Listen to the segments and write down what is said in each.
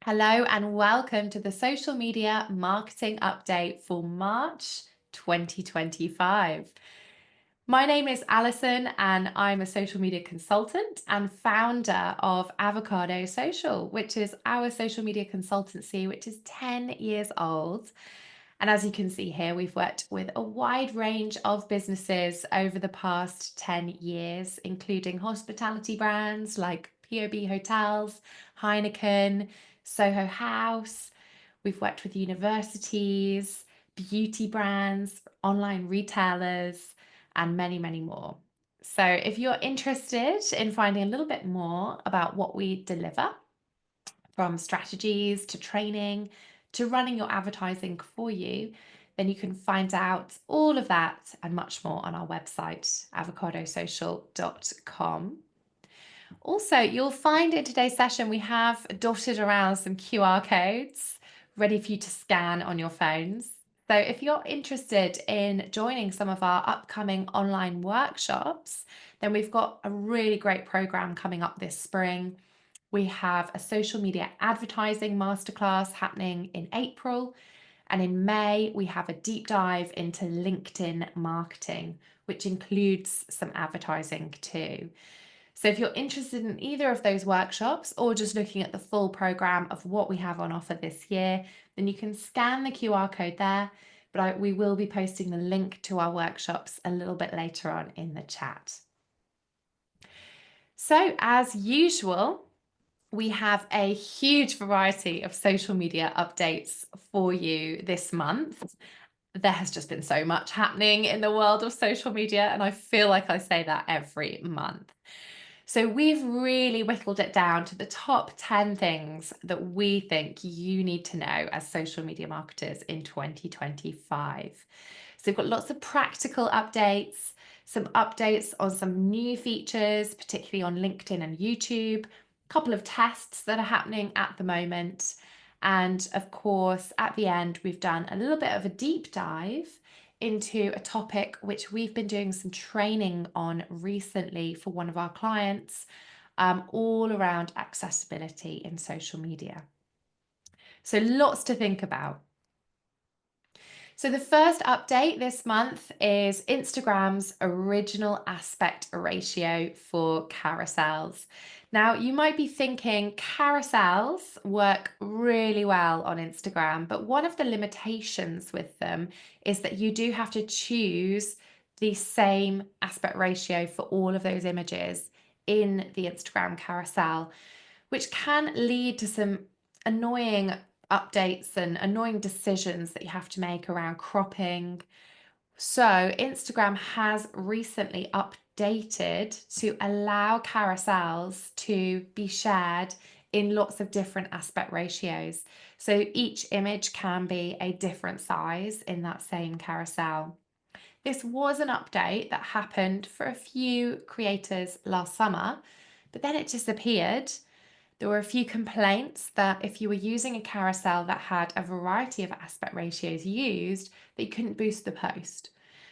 Hello and welcome to the social media marketing update for March 2025. My name is Alison and I'm a social media consultant and founder of Avocado Social, which is our social media consultancy, which is 10 years old. And as you can see here, we've worked with a wide range of businesses over the past 10 years, including hospitality brands like POB Hotels, Heineken, Soho House. We've worked with universities, beauty brands, online retailers, and many, many more. So if you're interested in finding a little bit more about what we deliver, from strategies to training to running your advertising for you, then you can find out all of that and much more on our website, avocadosocial.com. Also, you'll find in today's session we have dotted around some QR codes ready for you to scan on your phones. So if you're interested in joining some of our upcoming online workshops, then we've got a really great program coming up this spring. We have a social media advertising masterclass happening in April. And in May, we have a deep dive into LinkedIn marketing, which includes some advertising too. So if you're interested in either of those workshops or just looking at the full program of what we have on offer this year, then you can scan the QR code there. But we will be posting the link to our workshops a little bit later on in the chat. So as usual, we have a huge variety of social media updates for you this month. There has just been so much happening in the world of social media, and I feel like I say that every month. So we've really whittled it down to the top 10 things that we think you need to know as social media marketers in 2025. So we've got lots of practical updates, some updates on some new features, particularly on LinkedIn and YouTube, a couple of tests that are happening at the moment. And of course, at the end, we've done a little bit of a deep dive into a topic which we've been doing some training on recently for one of our clients, all around accessibility in social media. So lots to think about. So the first update this month is Instagram's original aspect ratio for carousels. Now, you might be thinking carousels work really well on Instagram, but one of the limitations with them is that you do have to choose the same aspect ratio for all of those images in the Instagram carousel, which can lead to some annoying updates and annoying decisions that you have to make around cropping. So, Instagram has recently updated to allow carousels to be shared in lots of different aspect ratios. So, each image can be a different size in that same carousel. This was an update that happened for a few creators last summer, but then it disappeared. There were a few complaints that if you were using a carousel that had a variety of aspect ratios used, that you couldn't boost the post.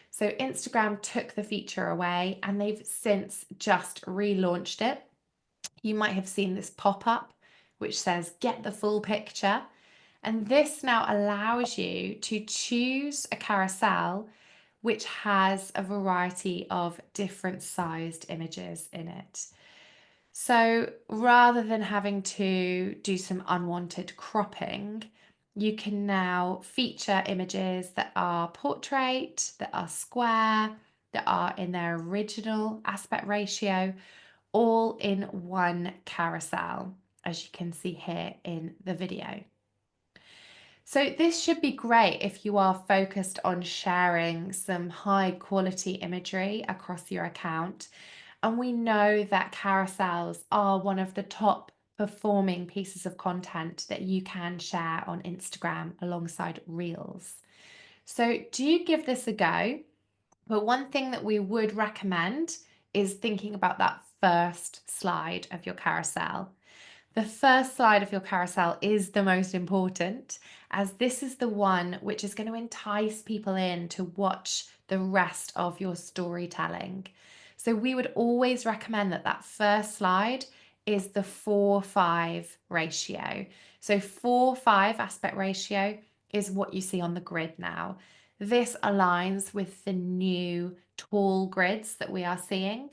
So Instagram took the feature away and they've since just relaunched it. You might have seen this pop up which says get the full picture. And this now allows you to choose a carousel which has a variety of different sized images in it. So rather than having to do some unwanted cropping, you can now feature images that are portrait, that are square, that are in their original aspect ratio, all in one carousel, as you can see here in the video. So this should be great if you are focused on sharing some high quality imagery across your account. And we know that carousels are one of the top performing pieces of content that you can share on Instagram alongside Reels. So do give this a go. But one thing that we would recommend is thinking about that first slide of your carousel. The first slide of your carousel is the most important, as this is the one which is going to entice people in to watch the rest of your storytelling. So we would always recommend that that first slide is the 4:5 ratio. So 4:5 aspect ratio is what you see on the grid now. This aligns with the new tall grids that we are seeing.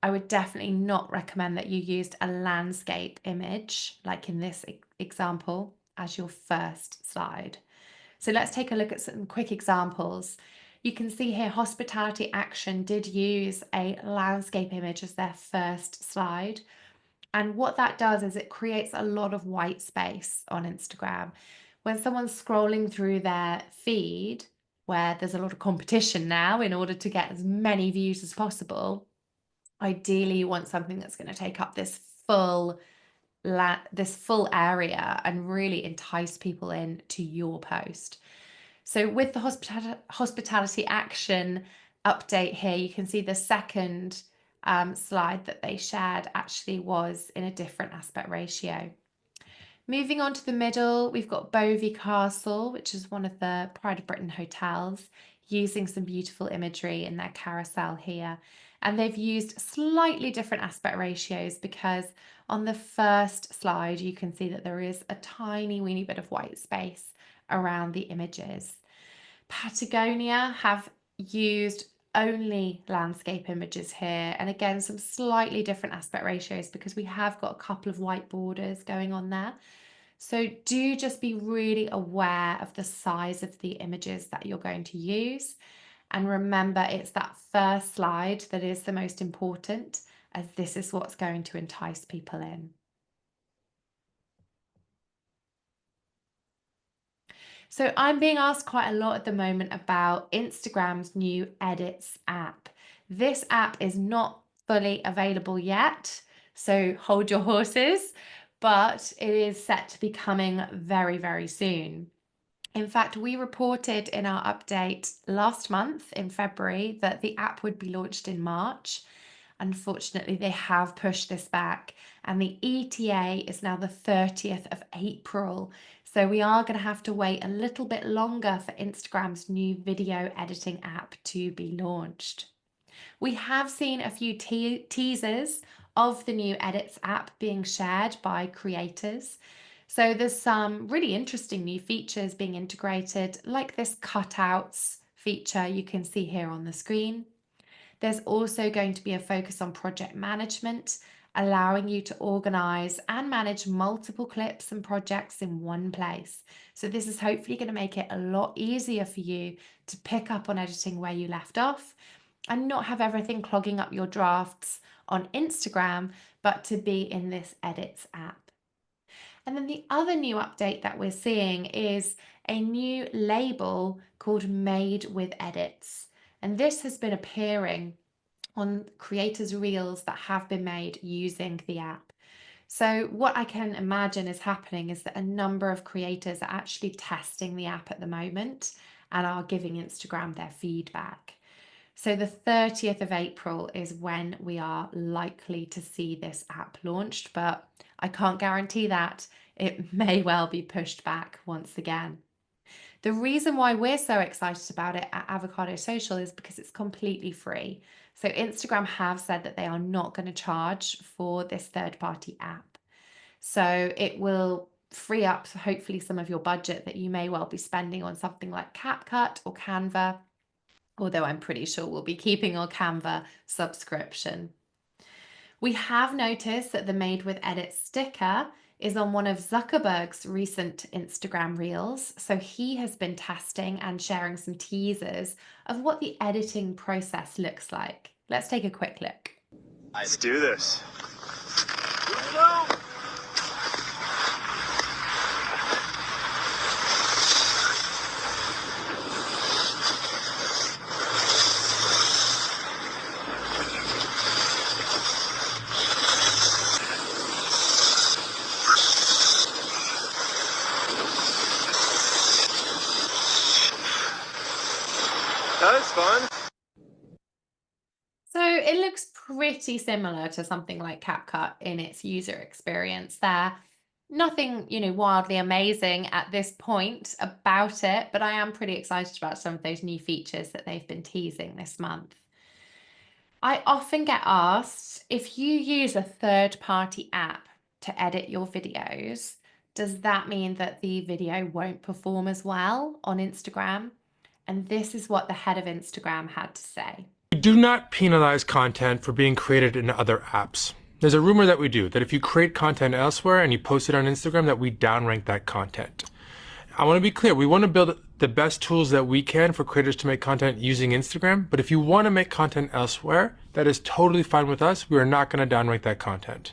I would definitely not recommend that you used a landscape image, like in this example, as your first slide. So let's take a look at some quick examples. You can see here Hospitality Action did use a landscape image as their first slide. And what that does is it creates a lot of white space on Instagram. When someone's scrolling through their feed, where there's a lot of competition now in order to get as many views as possible, ideally you want something that's going to take up this full area and really entice people in to your post. So with the Hospitality Action update here, you can see the second slide that they shared actually was in a different aspect ratio. Moving on to the middle, we've got Bovey Castle, which is one of the Pride of Britain hotels, using some beautiful imagery in their carousel here. And they've used slightly different aspect ratios because on the first slide, you can see that there is a tiny weeny bit of white space around the images. Patagonia have used only landscape images here, and again some slightly different aspect ratios because we have got a couple of white borders going on there. So do just be really aware of the size of the images that you're going to use, and remember it's that first slide that is the most important, as this is what's going to entice people in. So I'm being asked quite a lot at the moment about Instagram's new Edits app. This app is not fully available yet, so hold your horses, but it is set to be coming very, very soon. In fact, we reported in our update last month in February that the app would be launched in March. Unfortunately, they have pushed this back, and the ETA is now the 30th of April. So we are going to have to wait a little bit longer for Instagram's new video editing app to be launched. We have seen a few teasers of the new Edits app being shared by creators. So there's some really interesting new features being integrated, like this cutouts feature you can see here on the screen. There's also going to be a focus on project management, allowing you to organize and manage multiple clips and projects in one place. So this is hopefully going to make it a lot easier for you to pick up on editing where you left off and not have everything clogging up your drafts on Instagram, but to be in this Edits app. And then the other new update that we're seeing is a new label called Made with Edits. And this has been appearing on creators' reels that have been made using the app. So what I can imagine is happening is that a number of creators are actually testing the app at the moment and are giving Instagram their feedback. So the 30th of April is when we are likely to see this app launched, but I can't guarantee that. It may well be pushed back once again. The reason why we're so excited about it at Avocado Social is because it's completely free. So Instagram have said that they are not going to charge for this third-party app. So it will free up hopefully some of your budget that you may well be spending on something like CapCut or Canva, although I'm pretty sure we'll be keeping our Canva subscription. We have noticed that the Made with Edit sticker is on one of Zuckerberg's recent Instagram reels. So he has been testing and sharing some teasers of what the editing process looks like. Let's take a quick look. Let's do this. That was fun. So it looks pretty similar to something like CapCut in its user experience there. Nothing, wildly amazing at this point about it, but I am pretty excited about some of those new features that they've been teasing this month. I often get asked if you use a third-party app to edit your videos, does that mean that the video won't perform as well on Instagram? And this is what the head of Instagram had to say. We do not penalize content for being created in other apps. There's a rumor that we do, that if you create content elsewhere and you post it on Instagram, that we downrank that content. I want to be clear, we want to build the best tools that we can for creators to make content using Instagram, but if you want to make content elsewhere, that is totally fine with us. We are not going to downrank that content.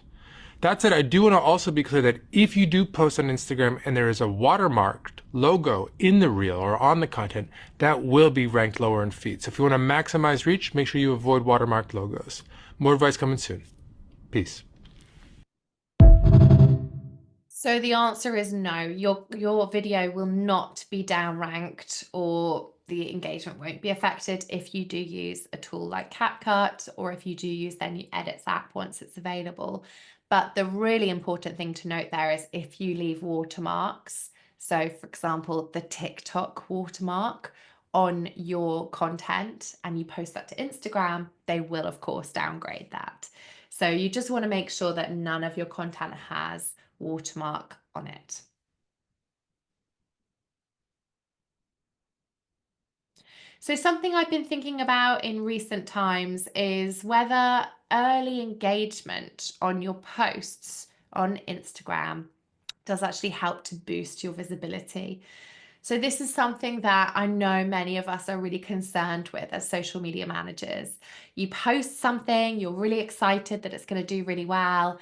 That said, I do want to also be clear that if you do post on Instagram and there is a watermarked logo in the reel or on the content, that will be ranked lower in feed. So if you want to maximize reach, make sure you avoid watermarked logos. More advice coming soon. Peace. So the answer is no. Your video will not be downranked, or the engagement won't be affected if you do use a tool like CapCut, or if you do use their new Edits app once it's available. But the really important thing to note there is if you leave watermarks, so for example, the TikTok watermark on your content and you post that to Instagram, they will of course downgrade that. So you just want to make sure that none of your content has watermark on it. So something I've been thinking about in recent times is whether early engagement on your posts on Instagram does actually help to boost your visibility. So this is something that I know many of us are really concerned with as social media managers. You post something, you're really excited that it's going to do really well.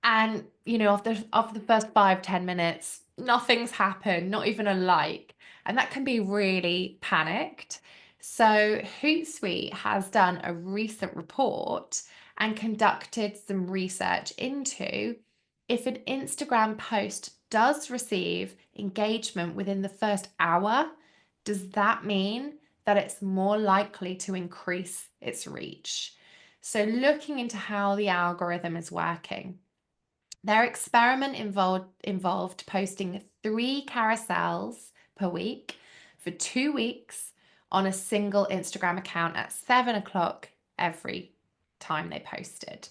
And, after the first 5-10 minutes, nothing's happened, not even a like. And that can be really panicked. So Hootsuite has done a recent report and conducted some research into if an Instagram post does receive engagement within the first hour, does that mean that it's more likely to increase its reach? So looking into how the algorithm is working. Their experiment involved posting 3 carousels per week for 2 weeks on a single Instagram account at 7 o'clock every time they posted.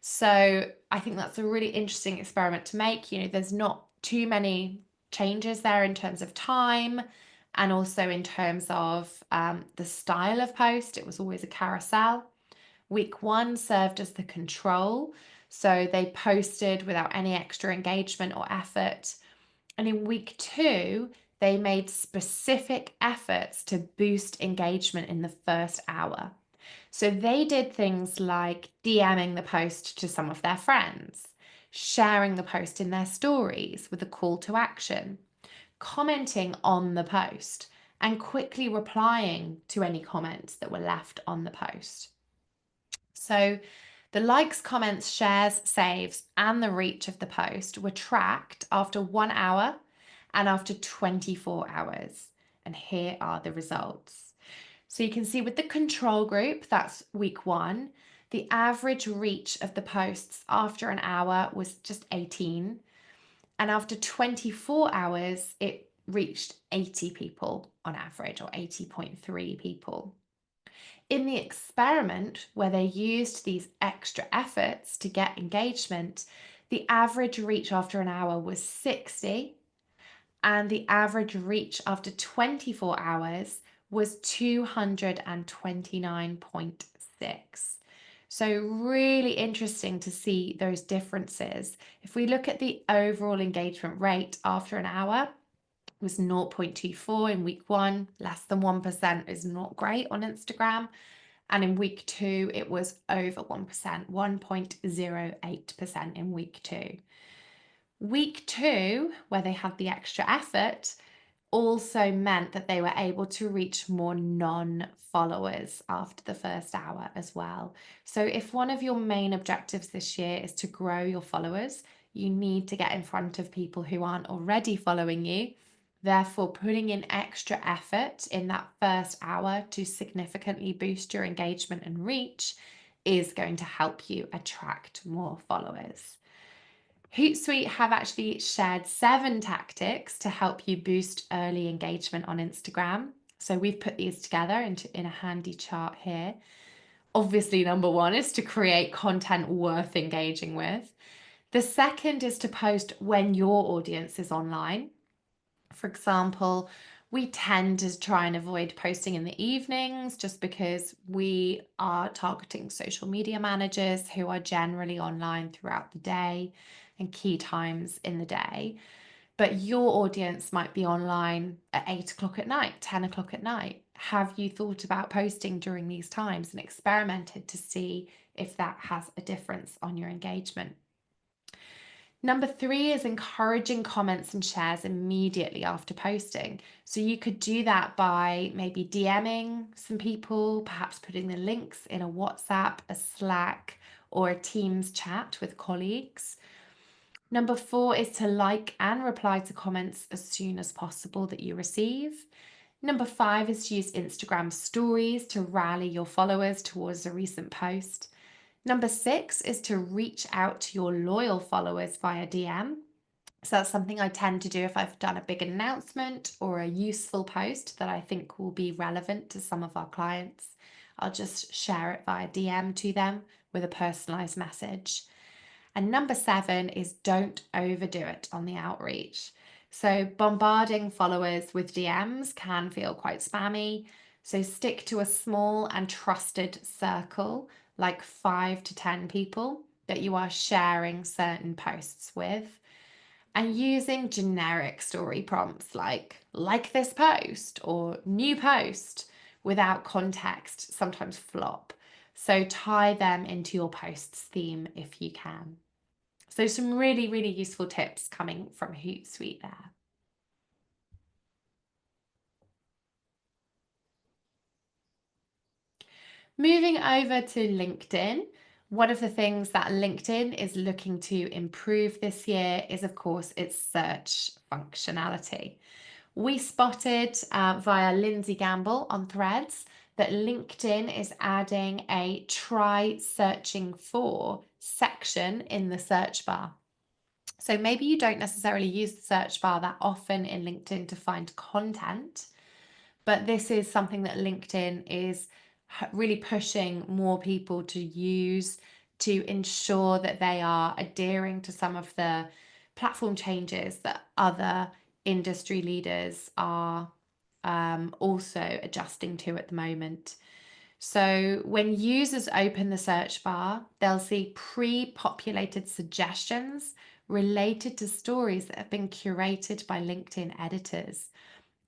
So I think that's a really interesting experiment to make. There's not too many changes there in terms of time and also in terms of the style of post. It was always a carousel. Week 1 served as the control. So they posted without any extra engagement or effort. And in week 2, they made specific efforts to boost engagement in the first hour. So they did things like DMing the post to some of their friends, sharing the post in their stories with a call to action, commenting on the post, and quickly replying to any comments that were left on the post. So the likes, comments, shares, saves, and the reach of the post were tracked after 1 hour and after 24 hours. And here are the results. So you can see with the control group, that's week 1, the average reach of the posts after an hour was just 18. And after 24 hours, it reached 80 people on average, or 80.3 people. In the experiment, where they used these extra efforts to get engagement, the average reach after an hour was 60, and the average reach after 24 hours was 229.6. So really interesting to see those differences. If we look at the overall engagement rate after an hour, was 0.24 in week 1, less than 1% is not great on Instagram. And in week 2, it was over 1%, 1.08% in week 2. Week 2, where they had the extra effort, also meant that they were able to reach more non-followers after the first hour as well. So if one of your main objectives this year is to grow your followers, you need to get in front of people who aren't already following you. Therefore, putting in extra effort in that first hour to significantly boost your engagement and reach is going to help you attract more followers. Hootsuite have actually shared 7 tactics to help you boost early engagement on Instagram. So we've put these together in a handy chart here. Obviously, number one is to create content worth engaging with. The second is to post when your audience is online. For example, we tend to try and avoid posting in the evenings just because we are targeting social media managers who are generally online throughout the day and key times in the day. But your audience might be online at 8 o'clock at night, 10 o'clock at night. Have you thought about posting during these times and experimented to see if that has a difference on your engagement? Number three is encouraging comments and shares immediately after posting. So you could do that by maybe DMing some people, perhaps putting the links in a WhatsApp, a Slack, or a Teams chat with colleagues. Number four is to like and reply to comments as soon as possible that you receive. Number five is to use Instagram stories to rally your followers towards a recent post. Number six is to reach out to your loyal followers via DM. So that's something I tend to do if I've done a big announcement or a useful post that I think will be relevant to some of our clients. I'll just share it via DM to them with a personalized message. And number seven is don't overdo it on the outreach. So bombarding followers with DMs can feel quite spammy. So stick to a small and trusted circle, like 5 to 10 people that you are sharing certain posts with. And using generic story prompts like this post or new post without context sometimes flop. So tie them into your post's theme if you can. So some really, really useful tips coming from Hootsuite there. Moving over to LinkedIn, one of the things that LinkedIn is looking to improve this year is, of course, its search functionality. We spotted via Lindsay Gamble on Threads that LinkedIn is adding a try searching for section in the search bar. So maybe you don't necessarily use the search bar that often in LinkedIn to find content, but this is something that LinkedIn is really pushing more people to use to ensure that they are adhering to some of the platform changes that other industry leaders are also adjusting to at the moment. So when users open the search bar, they'll see pre-populated suggestions related to stories that have been curated by LinkedIn editors.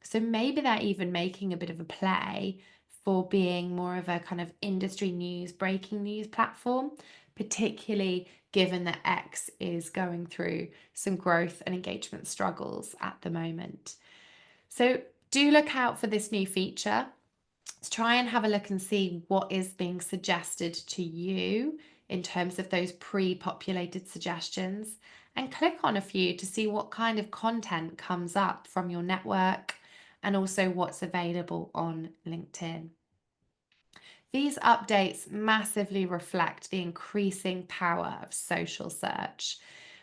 So maybe they're even making a bit of a play for being more of a kind of industry news, breaking news platform, particularly given that X is going through some growth and engagement struggles at the moment. So do look out for this new feature. Let's try and have a look and see what is being suggested to you in terms of those pre-populated suggestions, and click on a few to see what kind of content comes up from your network and also what's available on LinkedIn. These updates massively reflect the increasing power of social search.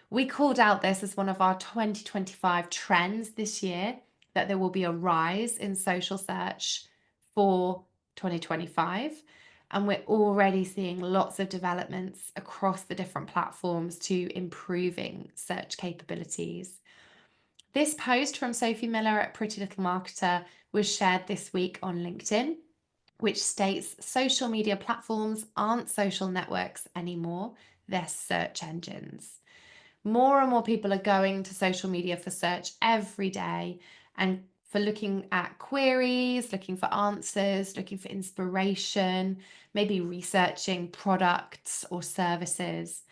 We called out this as one of our 2025 trends this year, that there will be a rise in social search for 2025. And we're already seeing lots of developments across the different platforms to improving search capabilities. This post from Sophie Miller at Pretty Little Marketer was shared this week on LinkedIn, which states social media platforms aren't social networks anymore, they're search engines. More and more people are going to social media for search every day and for looking at queries, looking for answers, looking for inspiration, maybe researching products or services.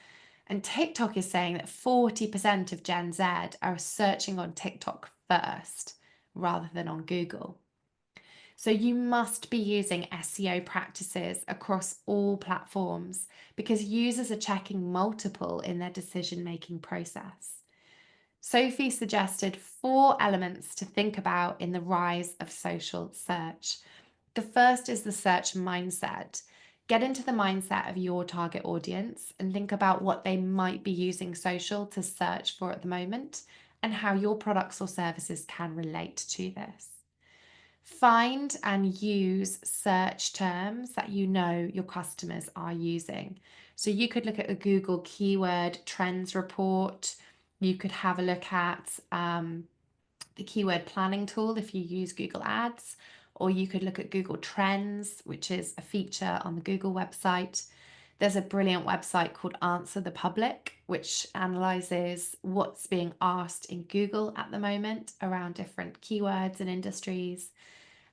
And TikTok is saying that 40% of Gen Z are searching on TikTok first rather than on Google. So you must be using SEO practices across all platforms because users are checking multiple in their decision-making process. Sophie suggested 4 elements to think about in the rise of social search. The first is the search mindset. Get into the mindset of your target audience and think about what they might be using social to search for at the moment and how your products or services can relate to this. Find and use search terms that you know your customers are using. So you could look at a Google keyword trends report. You could have a look at the keyword planning tool if you use Google Ads, or you could look at Google Trends, which is a feature on the Google website. There's a brilliant website called Answer the Public, which analyzes what's being asked in Google at the moment around different keywords and industries.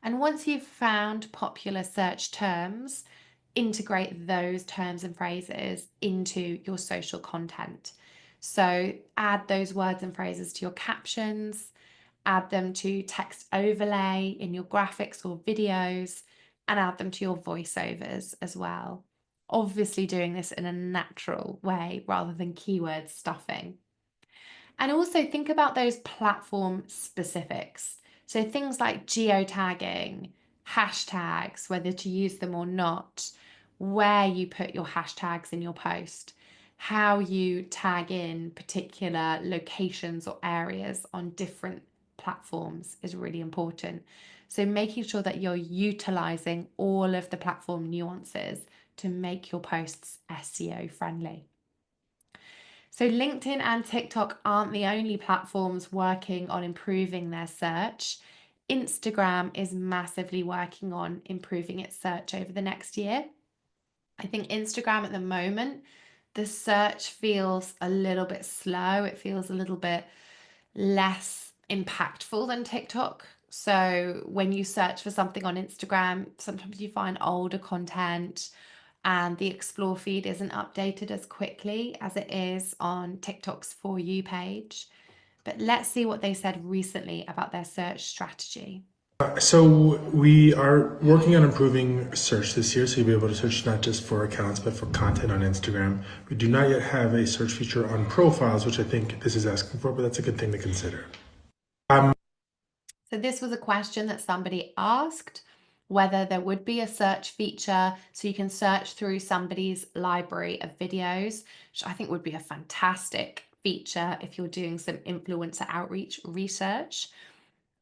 And once you've found popular search terms, integrate those terms and phrases into your social content. So add those words and phrases to your captions, add them to text overlay in your graphics or videos, and add them to your voiceovers as well. Obviously, doing this in a natural way rather than keyword stuffing. And also think about those platform specifics. So things like geotagging, hashtags, whether to use them or not, where you put your hashtags in your post, how you tag in particular locations or areas on different platforms is really important. So making sure that you're utilizing all of the platform nuances to make your posts SEO friendly. So LinkedIn and TikTok aren't the only platforms working on improving their search. Instagram is massively working on improving its search over the next year. I think Instagram at the moment, the search feels a little bit slow. It feels a little bit less impactful than TikTok. So when you search for something on Instagram, sometimes you find older content and the explore feed isn't updated as quickly as it is on TikTok's For You page. But let's see what they said recently about their search strategy. So we are working on improving search this year, so you'll be able to search not just for accounts, but for content on Instagram. We do not yet have a search feature on profiles, which I think this is asking for, but that's a good thing to consider. So this was a question that somebody asked, whether there would be a search feature so you can search through somebody's library of videos, which I think would be a fantastic feature if you're doing some influencer outreach research.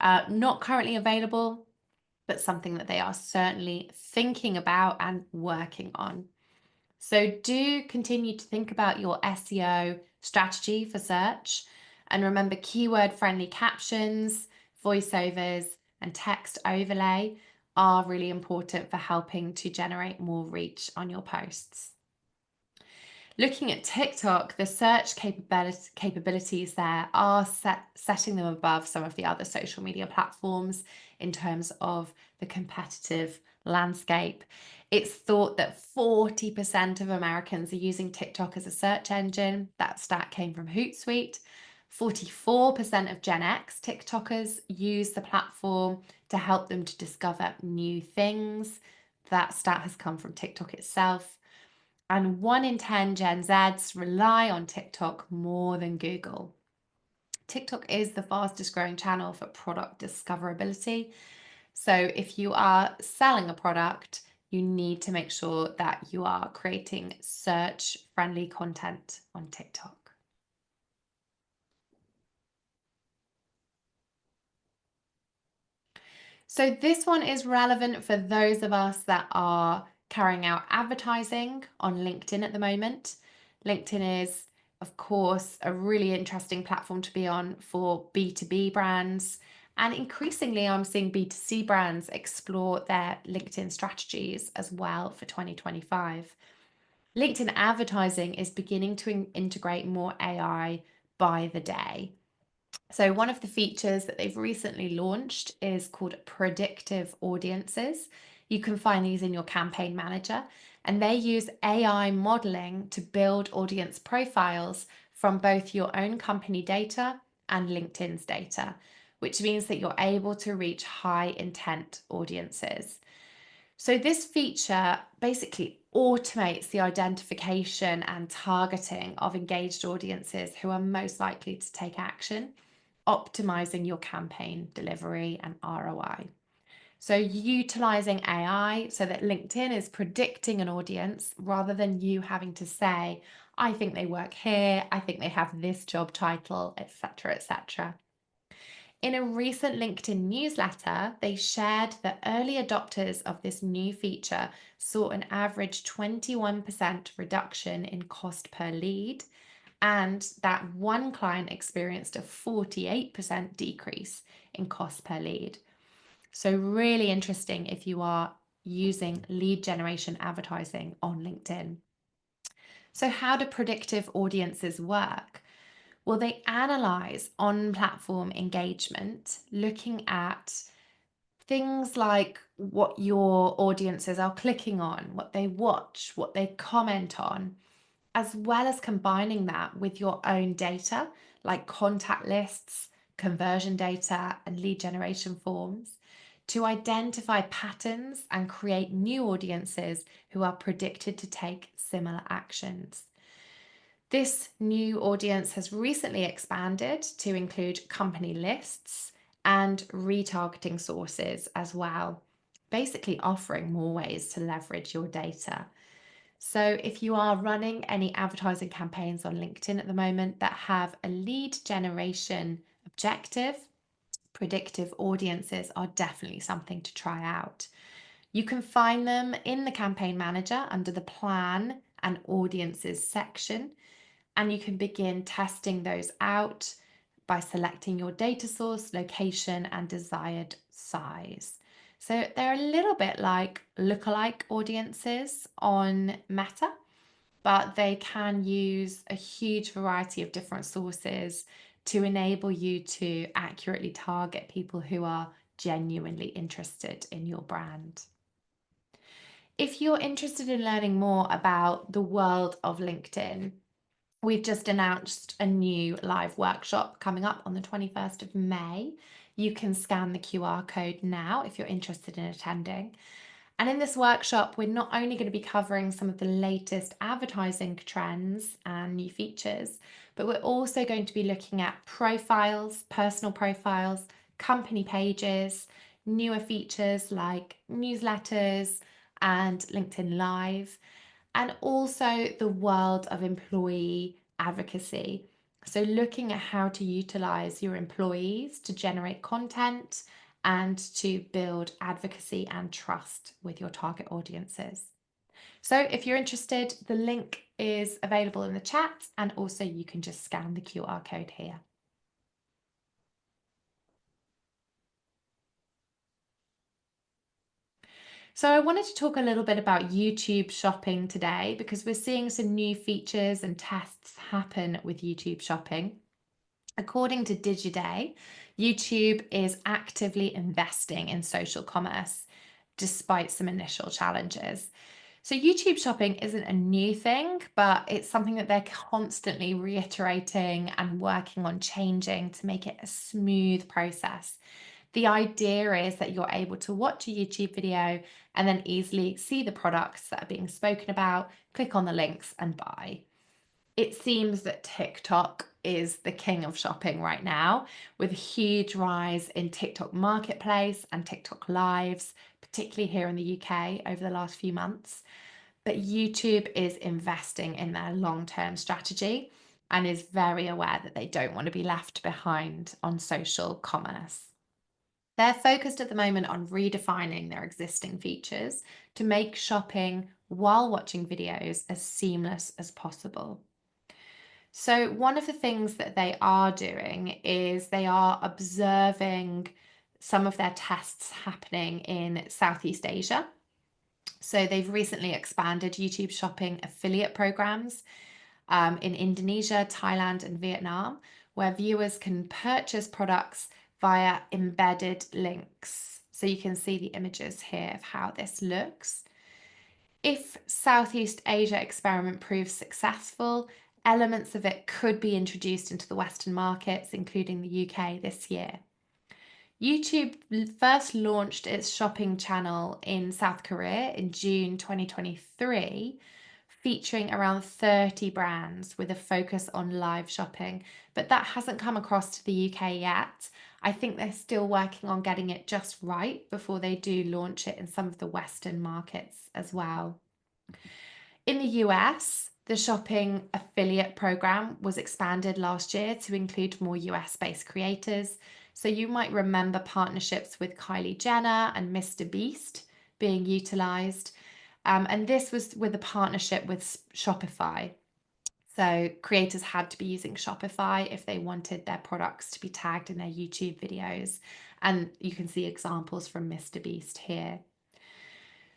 Not currently available, but something that they are certainly thinking about and working on. So do continue to think about your SEO strategy for search, and remember keyword friendly captions, voiceovers, and text overlay are really important for helping to generate more reach on your posts. Looking at TikTok, the search capabilities there are setting them above some of the other social media platforms in terms of the competitive landscape. It's thought that 40% of Americans are using TikTok as a search engine. That stat came from Hootsuite. 44% of Gen X TikTokers use the platform to help them to discover new things. That stat has come from TikTok itself. And 1 in 10 Gen Zs rely on TikTok more than Google. TikTok is the fastest growing channel for product discoverability. So if you are selling a product, you need to make sure that you are creating search friendly content on TikTok. So this one is relevant for those of us that are carrying out advertising on LinkedIn at the moment. LinkedIn is, of course, a really interesting platform to be on for B2B brands. And increasingly, I'm seeing B2C brands explore their LinkedIn strategies as well for 2025. LinkedIn advertising is beginning to integrate more AI by the day. So one of the features that they've recently launched is called predictive audiences. You can find these in your campaign manager, and they use AI modeling to build audience profiles from both your own company data and LinkedIn's data, which means that you're able to reach high intent audiences. So this feature basically automates the identification and targeting of engaged audiences who are most likely to take action, optimizing your campaign delivery and ROI. So utilizing AI so that LinkedIn is predicting an audience rather than you having to say, I think they work here, I think they have this job title, etc., etc. In a recent LinkedIn newsletter, they shared that early adopters of this new feature saw an average 21% reduction in cost per lead, and that one client experienced a 48% decrease in cost per lead. So, really interesting if you are using lead generation advertising on LinkedIn. So, how do predictive audiences work? Well, they analyze on platform engagement, looking at things like what your audiences are clicking on, what they watch, what they comment on, as well as combining that with your own data like contact lists, conversion data, and lead generation forms to identify patterns and create new audiences who are predicted to take similar actions. This new audience has recently expanded to include company lists and retargeting sources as well, basically offering more ways to leverage your data. So, if you are running any advertising campaigns on LinkedIn at the moment that have a lead generation objective, predictive audiences are definitely something to try out. You can find them in the campaign manager under the plan and audiences section, and you can begin testing those out by selecting your data source, location, and desired size. So they're a little bit like lookalike audiences on Meta, but they can use a huge variety of different sources to enable you to accurately target people who are genuinely interested in your brand. If you're interested in learning more about the world of LinkedIn, we've just announced a new live workshop coming up on the 21st of May. You can scan the QR code now if you're interested in attending. And in this workshop, we're not only going to be covering some of the latest advertising trends and new features, but we're also going to be looking at profiles, personal profiles, company pages, newer features like newsletters and LinkedIn Live, and also the world of employee advocacy. So, looking at how to utilize your employees to generate content and to build advocacy and trust with your target audiences. So, if you're interested, the link is available in the chat, and also you can just scan the QR code here. So I wanted to talk a little bit about YouTube shopping today because we're seeing some new features and tests happen with YouTube shopping. According to Digiday, YouTube is actively investing in social commerce despite some initial challenges. So YouTube shopping isn't a new thing, but it's something that they're constantly reiterating and working on changing to make it a smooth process. The idea is that you're able to watch a YouTube video and then easily see the products that are being spoken about, click on the links and buy. It seems that TikTok is the king of shopping right now, with a huge rise in TikTok Marketplace and TikTok Lives, particularly here in the UK over the last few months. But YouTube is investing in their long-term strategy and is very aware that they don't want to be left behind on social commerce. They're focused at the moment on redefining their existing features to make shopping while watching videos as seamless as possible. So, one of the things that they are doing is they are observing some of their tests happening in Southeast Asia. So, they've recently expanded YouTube shopping affiliate programs in Indonesia, Thailand, and Vietnam, where viewers can purchase products via embedded links. So you can see the images here of how this looks. If Southeast Asia experiment proves successful, elements of it could be introduced into the Western markets, including the UK this year. YouTube first launched its shopping channel in South Korea in June 2023, featuring around 30 brands with a focus on live shopping, but that hasn't come across to the UK yet. I think they're still working on getting it just right before they do launch it in some of the Western markets as well. In the US, the shopping affiliate program was expanded last year to include more US-based creators. So you might remember partnerships with Kylie Jenner and Mr. Beast being utilized. And this was with a partnership with Shopify. So creators had to be using Shopify if they wanted their products to be tagged in their YouTube videos. And you can see examples from Mr. Beast here.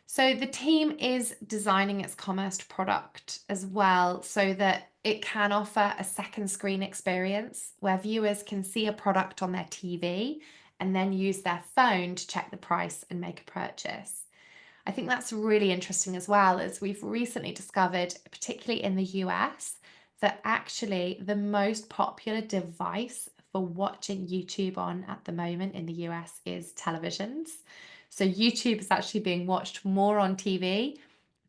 So the team is designing its commerce product as well so that it can offer a second screen experience where viewers can see a product on their TV and then use their phone to check the price and make a purchase. I think that's really interesting as well, as we've recently discovered, particularly in the US, that actually the most popular device for watching YouTube on at the moment in the US is televisions. So YouTube is actually being watched more on TV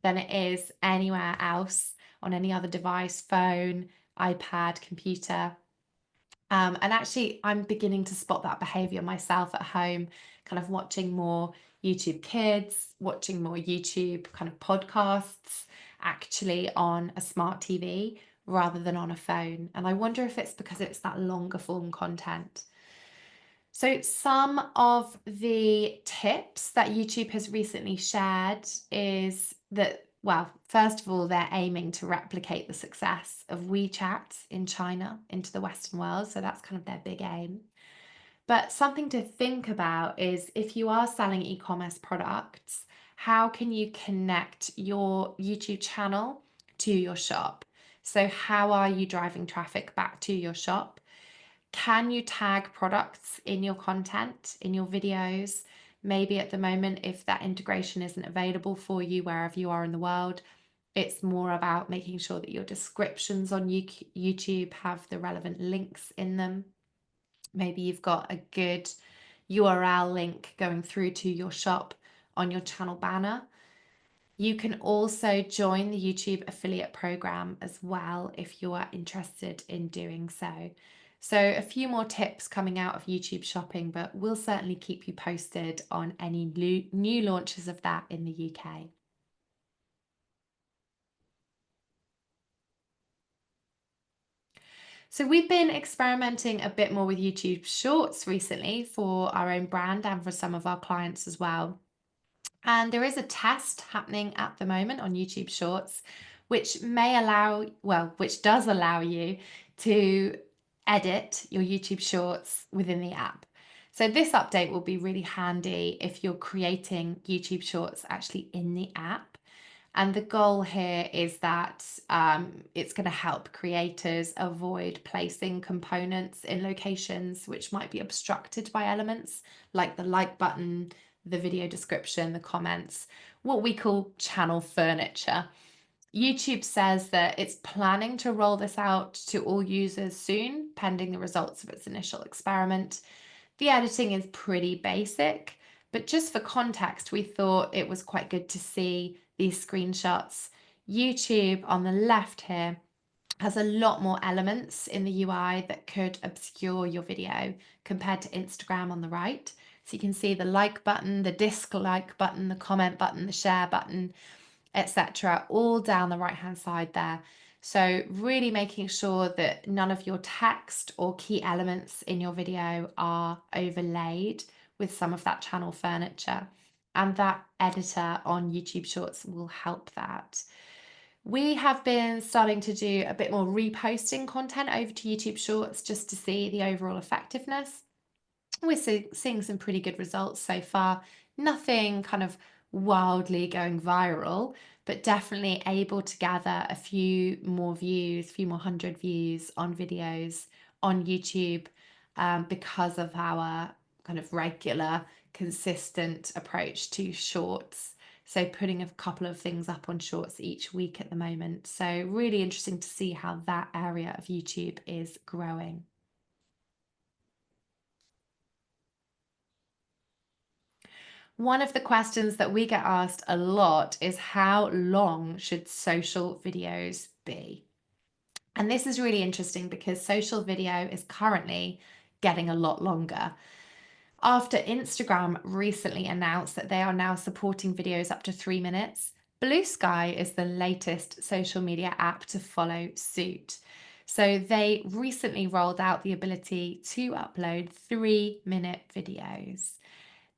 than it is anywhere else on any other device, phone, iPad, computer. And actually, I'm beginning to spot that behavior myself at home, kind of watching more YouTube Kids, watching more YouTube kind of podcasts actually on a smart TV rather than on a phone. And I wonder if it's because it's that longer form content. So, some of the tips that YouTube has recently shared is that, well, first of all, they're aiming to replicate the success of WeChat in China into the Western world. So, that's kind of their big aim. But something to think about is if you are selling e commerce products, how can you connect your YouTube channel to your shop? So, how are you driving traffic back to your shop? Can you tag products in your content, in your videos? Maybe at the moment, if that integration isn't available for you wherever you are in the world, it's more about making sure that your descriptions on YouTube have the relevant links in them. Maybe you've got a good URL link going through to your shop on your channel banner. You can also join the YouTube affiliate program as well if you are interested in doing so. So, a few more tips coming out of YouTube shopping, but we'll certainly keep you posted on any new launches of that in the UK. So, we've been experimenting a bit more with YouTube Shorts recently for our own brand and for some of our clients as well. And there is a test happening at the moment on YouTube Shorts, which may allow, well, which does allow you to edit your YouTube Shorts within the app. So this update will be really handy if you're creating YouTube Shorts actually in the app. And the goal here is that it's going to help creators avoid placing components in locations which might be obstructed by elements like the like button, the video description, the comments, what we call channel furniture. YouTube says that it's planning to roll this out to all users soon, pending the results of its initial experiment. The editing is pretty basic, but just for context, we thought it was quite good to see these screenshots. YouTube on the left here has a lot more elements in the UI that could obscure your video compared to Instagram on the right. So you can see the like button, the dislike button, the comment button, the share button, etc., all down the right hand side there. So really making sure that none of your text or key elements in your video are overlaid with some of that channel furniture. And that editor on YouTube Shorts will help that. We have been starting to do a bit more reposting content over to YouTube Shorts just to see the overall effectiveness. We're seeing some pretty good results so far. Nothing kind of wildly going viral, but definitely able to gather a few more views, a few more hundred views on videos on YouTube because of our kind of regular, consistent approach to shorts. So putting a couple of things up on shorts each week at the moment. So really interesting to see how that area of YouTube is growing. One of the questions that we get asked a lot is how long should social videos be? And this is really interesting because social video is currently getting a lot longer. After Instagram recently announced that they are now supporting videos up to 3 minutes, Blue Sky is the latest social media app to follow suit. So they recently rolled out the ability to upload 3-minute videos.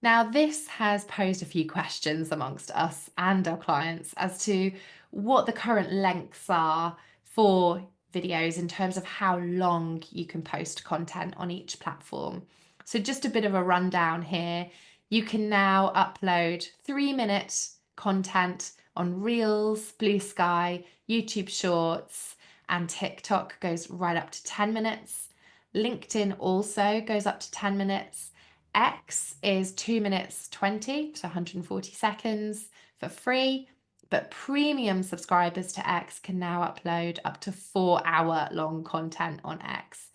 Now, this has posed a few questions amongst us and our clients as to what the current lengths are for videos in terms of how long you can post content on each platform. So, just a bit of a rundown here. You can now upload 3-minute content on Reels, Blue Sky, YouTube Shorts, and TikTok goes right up to 10 minutes. LinkedIn also goes up to 10 minutes. X is 2 minutes 20, so 140 seconds for free. But premium subscribers to X can now upload up to 4-hour long content on X,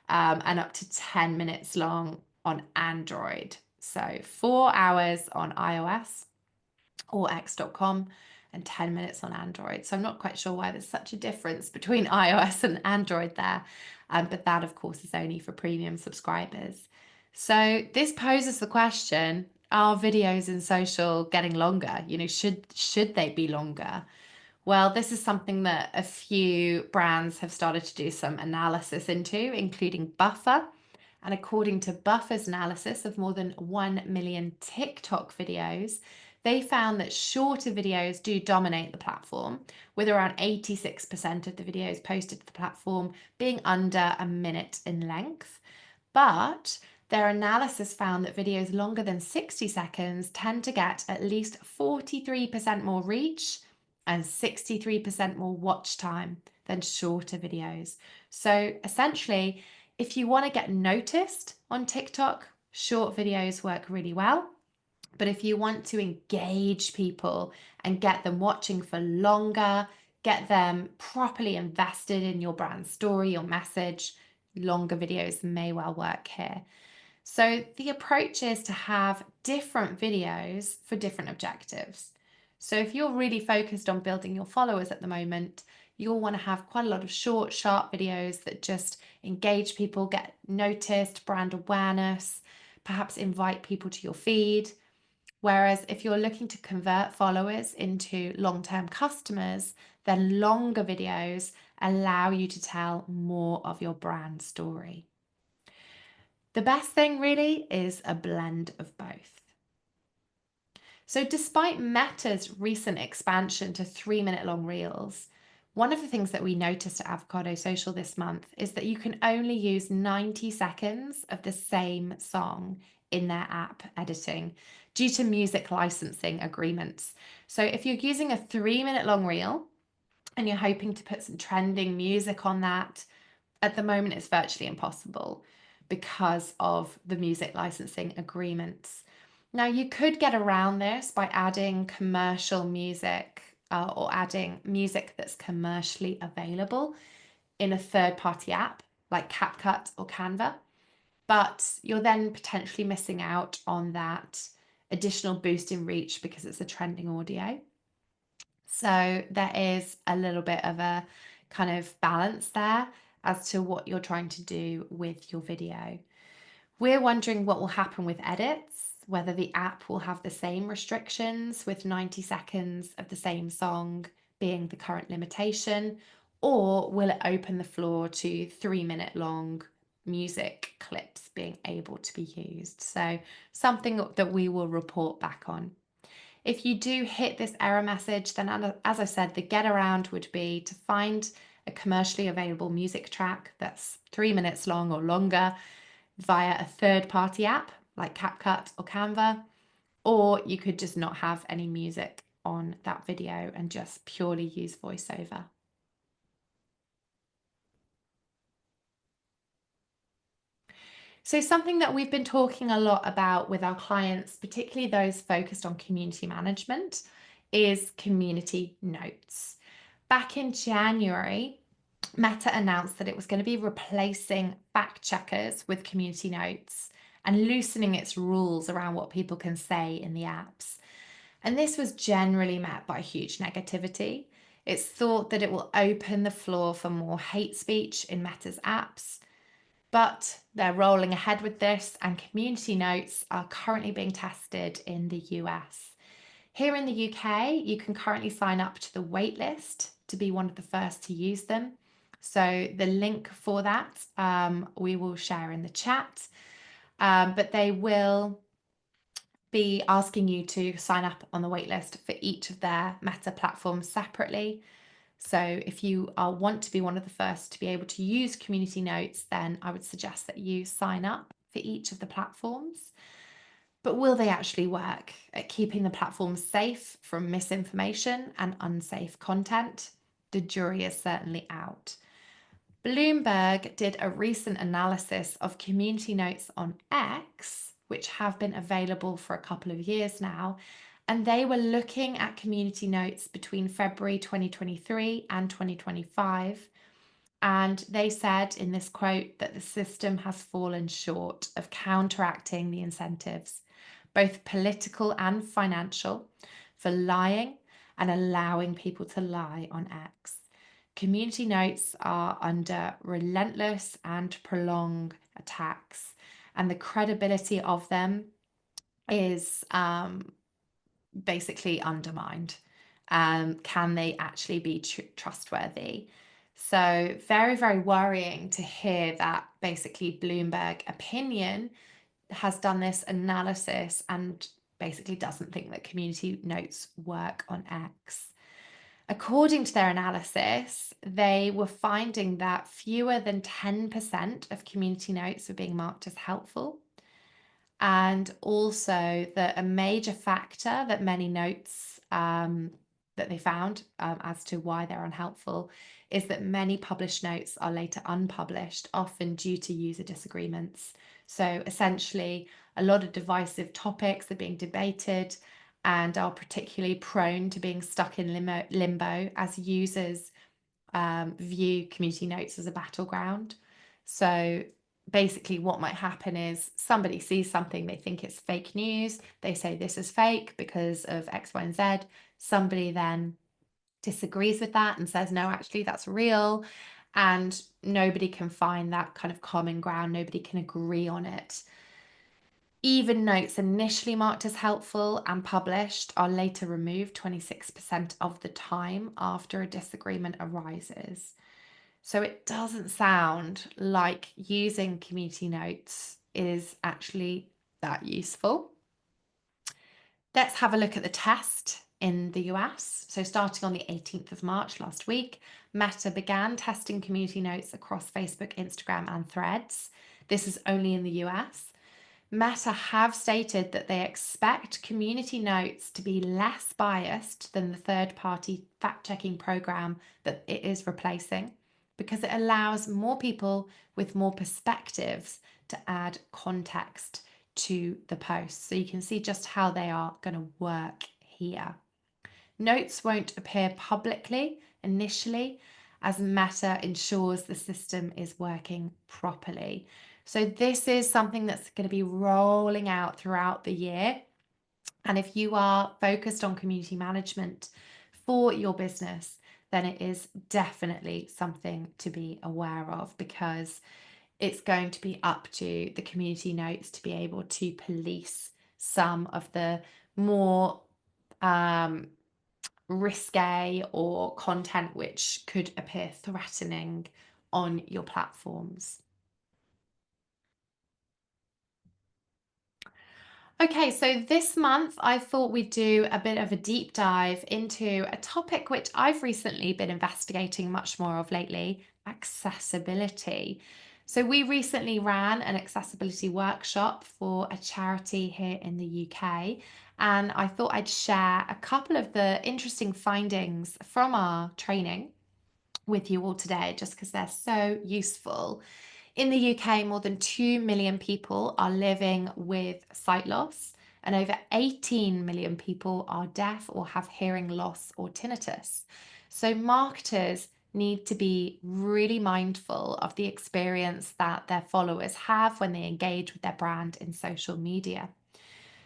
and up to 10 minutes long on Android. So 4 hours on iOS or x.com and 10 minutes on Android. So I'm not quite sure why there's such a difference between iOS and Android there. But that, of course, is only for premium subscribers. So this poses the question, are videos in social getting longer? Should they be longer? Well, this is something that a few brands have started to do some analysis into, including Buffer. And according to Buffer's analysis of more than 1 million TikTok videos, they found that shorter videos do dominate the platform, with around 86% of the videos posted to the platform being under a minute in length. But their analysis found that videos longer than 60 seconds tend to get at least 43% more reach and 63% more watch time than shorter videos. So essentially, if you want to get noticed on TikTok, short videos work really well. But if you want to engage people and get them watching for longer, get them properly invested in your brand story or message, longer videos may well work here. So the approach is to have different videos for different objectives. So if you're really focused on building your followers at the moment, you'll want to have quite a lot of short, sharp videos that just engage people, get noticed, brand awareness, perhaps invite people to your feed. Whereas if you're looking to convert followers into long-term customers, then longer videos allow you to tell more of your brand story. The best thing really is a blend of both. So despite Meta's recent expansion to 3-minute long reels, one of the things that we noticed at Avocado Social this month is that you can only use 90 seconds of the same song in their app editing due to music licensing agreements. So if you're using a 3-minute long reel and you're hoping to put some trending music on that, at the moment it's virtually impossible because of the music licensing agreements. Now, you could get around this by adding commercial music or adding music that's commercially available in a third-party app like CapCut or Canva, but you're then potentially missing out on that additional boost in reach because it's a trending audio. So there is a little bit of a kind of balance there as to what you're trying to do with your video. We're wondering what will happen with edits, whether the app will have the same restrictions with 90 seconds of the same song being the current limitation, or will it open the floor to 3-minute long music clips being able to be used? So something that we will report back on. If you do hit this error message, then as I said, the get around would be to find a commercially available music track that's 3 minutes long or longer via a third-party app like CapCut or Canva, or you could just not have any music on that video and just purely use voiceover. So something that we've been talking a lot about with our clients, particularly those focused on community management, is community notes. Back in January, Meta announced that it was going to be replacing fact checkers with community notes and loosening its rules around what people can say in the apps. And this was generally met by huge negativity. It's thought that it will open the floor for more hate speech in Meta's apps. But they're rolling ahead with this, and community notes are currently being tested in the US. Here in the UK, you can currently sign up to the waitlist to be one of the first to use them. So the link for that we will share in the chat, but they will be asking you to sign up on the waitlist for each of their Meta platforms separately. So if you want to be one of the first to be able to use Community Notes, then I would suggest that you sign up for each of the platforms. But will they actually work at keeping the platforms safe from misinformation and unsafe content? The jury is certainly out. Bloomberg did a recent analysis of Community Notes on X, which have been available for a couple of years now, and they were looking at Community Notes between February 2023 and 2025. And they said in this quote that the system has fallen short of counteracting the incentives, both political and financial, for lying and allowing people to lie on X. Community Notes are under relentless and prolonged attacks, and the credibility of them is basically undermined. Can they actually be trustworthy? So very, very worrying to hear that basically Bloomberg Opinion has done this analysis and basically doesn't think that Community Notes work on X. According to their analysis, they were finding that fewer than 10% of Community Notes were being marked as helpful. And also that a major factor that many notes that they found as to why they're unhelpful is that many published notes are later unpublished, often due to user disagreements. So essentially, a lot of divisive topics are being debated and are particularly prone to being stuck in limbo as users view Community Notes as a battleground. So basically what might happen is somebody sees something, they think it's fake news, they say this is fake because of X, Y, and Z. Somebody then disagrees with that and says, no, actually that's real. And nobody can find that kind of common ground, nobody can agree on it. Even notes initially marked as helpful and published are later removed 26% of the time after a disagreement arises. So it doesn't sound like using Community Notes is actually that useful. Let's have a look at the test in the US. So starting on the 18th of March last week, Meta began testing Community Notes across Facebook, Instagram, and Threads. This is only in the US. Meta have stated that they expect Community Notes to be less biased than the third-party fact-checking program that it is replacing, because it allows more people with more perspectives to add context to the post. So you can see just how they are going to work here. Notes won't appear publicly initially as Meta ensures the system is working properly. So this is something that's going to be rolling out throughout the year. And if you are focused on community management for your business, then it is definitely something to be aware of, because it's going to be up to the Community Notes to be able to police some of the more risque or content which could appear threatening on your platforms. Okay, so this month I thought we'd do a bit of a deep dive into a topic which I've recently been investigating much more of lately: accessibility. So we recently ran an accessibility workshop for a charity here in the UK, and I thought I'd share a couple of the interesting findings from our training with you all today, just because they're so useful. In the UK, more than 2 million people are living with sight loss, and over 18 million people are deaf or have hearing loss or tinnitus. So marketers need to be really mindful of the experience that their followers have when they engage with their brand in social media.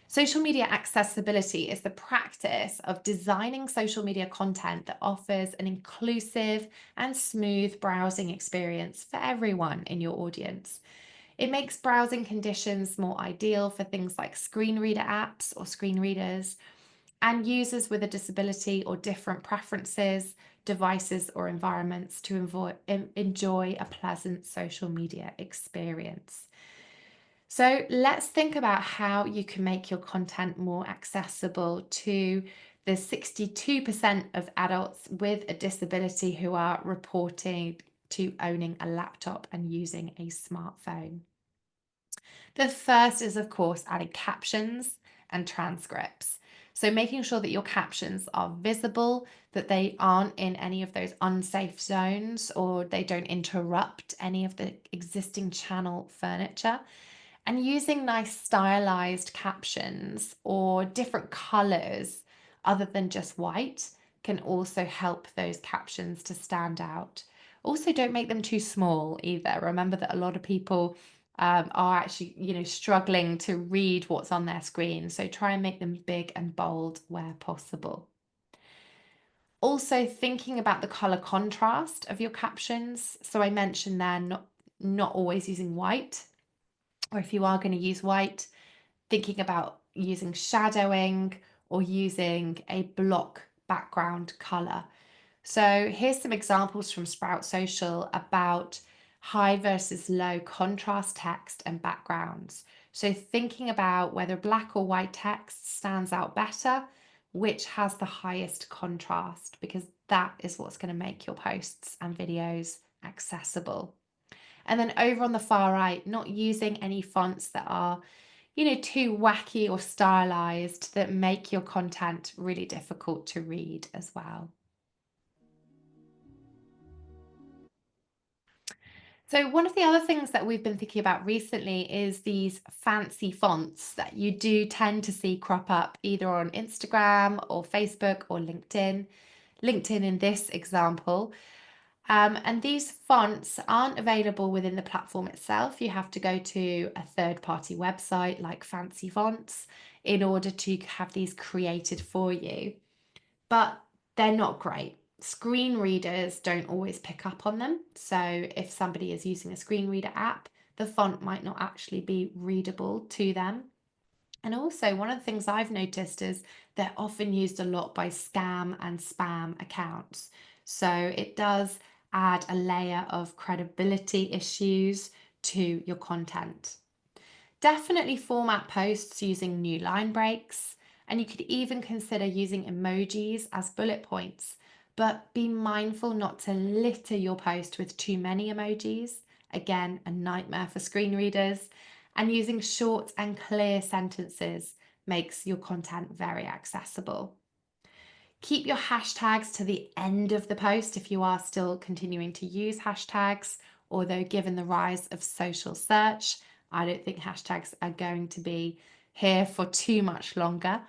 Social media accessibility is the practice of designing social media content that offers an inclusive and smooth browsing experience for everyone in your audience. It makes browsing conditions more ideal for things like screen reader apps or screen readers, and users with a disability or different preferences devices or environments to enjoy a pleasant social media experience. So let's think about how you can make your content more accessible to the 62% of adults with a disability who are reporting to owning a laptop and using a smartphone. The first is, of course, adding captions and transcripts. So making sure that your captions are visible, that they aren't in any of those unsafe zones, or they don't interrupt any of the existing channel furniture. And using nice stylized captions or different colors other than just white can also help those captions to stand out. Also, don't make them too small either. Remember that a lot of people are actually, struggling to read what's on their screen. So try and make them big and bold where possible. Also, thinking about the color contrast of your captions. So I mentioned there, not always using white, or if you are going to use white, thinking about using shadowing or using a block background color. So here's some examples from Sprout Social about high versus low contrast text and backgrounds. So thinking about whether black or white text stands out better, which has the highest contrast, because that is what's going to make your posts and videos accessible. And then over on the far right, not using any fonts that are, too wacky or stylized that make your content really difficult to read as well. So one of the other things that we've been thinking about recently is these fancy fonts that you do tend to see crop up either on Instagram or Facebook or LinkedIn. LinkedIn in this example. And these fonts aren't available within the platform itself. You have to go to a third-party website like Fancy Fonts in order to have these created for you. But they're not great. Screen readers don't always pick up on them. So if somebody is using a screen reader app, the font might not actually be readable to them. And also, one of the things I've noticed is they're often used a lot by scam and spam accounts. So it does add a layer of credibility issues to your content. Definitely format posts using new line breaks, and you could even consider using emojis as bullet points, but be mindful not to litter your post with too many emojis. Again, a nightmare for screen readers. And using short and clear sentences makes your content very accessible. Keep your hashtags to the end of the post if you are still continuing to use hashtags, although given the rise of social search, I don't think hashtags are going to be here for too much longer.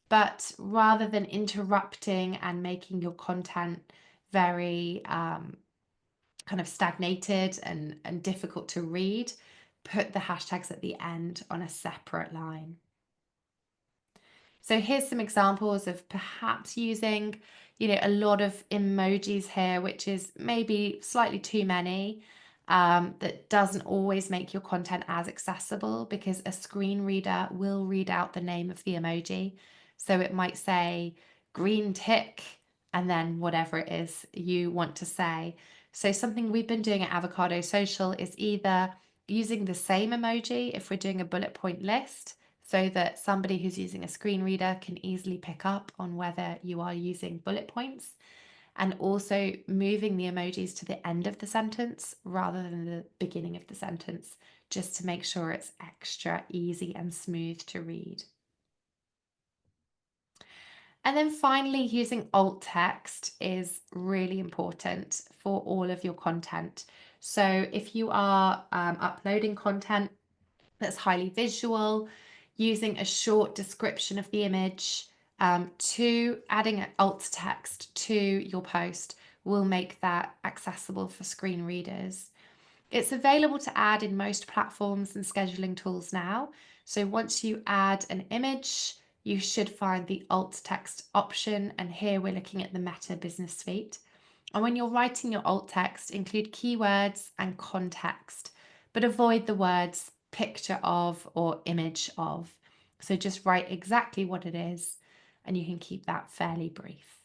But rather than interrupting and making your content very kind of stagnated and difficult to read, put the hashtags at the end on a separate line. So here's some examples of perhaps using, a lot of emojis here, which is maybe slightly too many. That doesn't always make your content as accessible because a screen reader will read out the name of the emoji. So it might say green tick and then whatever it is you want to say. So something we've been doing at Avocado Social is either using the same emoji if we're doing a bullet point list, so that somebody who's using a screen reader can easily pick up on whether you are using bullet points, and also moving the emojis to the end of the sentence rather than the beginning of the sentence, just to make sure it's extra easy and smooth to read. And then finally, using alt text is really important for all of your content. So if you are uploading content that's highly visual, using a short description of the image to adding an alt text to your post will make that accessible for screen readers. It's available to add in most platforms and scheduling tools now. So once you add an image, you should find the alt text option. And here we're looking at the Meta Business Suite. And when you're writing your alt text, include keywords and context, but avoid the words picture of or image of. So just write exactly what it is, and you can keep that fairly brief.